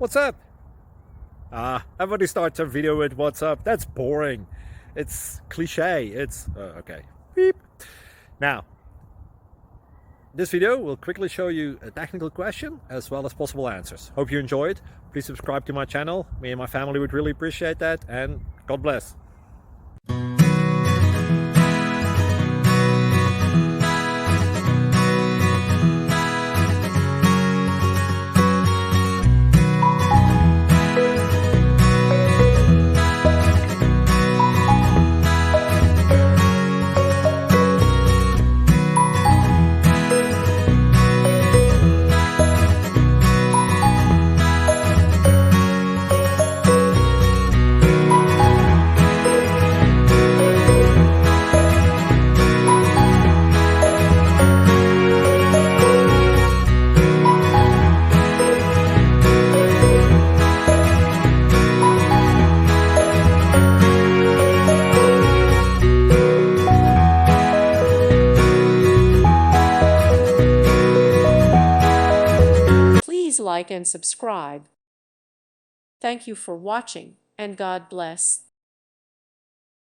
What's up? Everybody starts a video with what's up. That's boring. It's cliche. It's okay. Beep. Now, this video will quickly show you a technical question as well as possible answers. Hope you enjoyed. Please subscribe to my channel. Me and my family would really appreciate that, and God bless. Please like and subscribe. Thank you for watching, and God bless.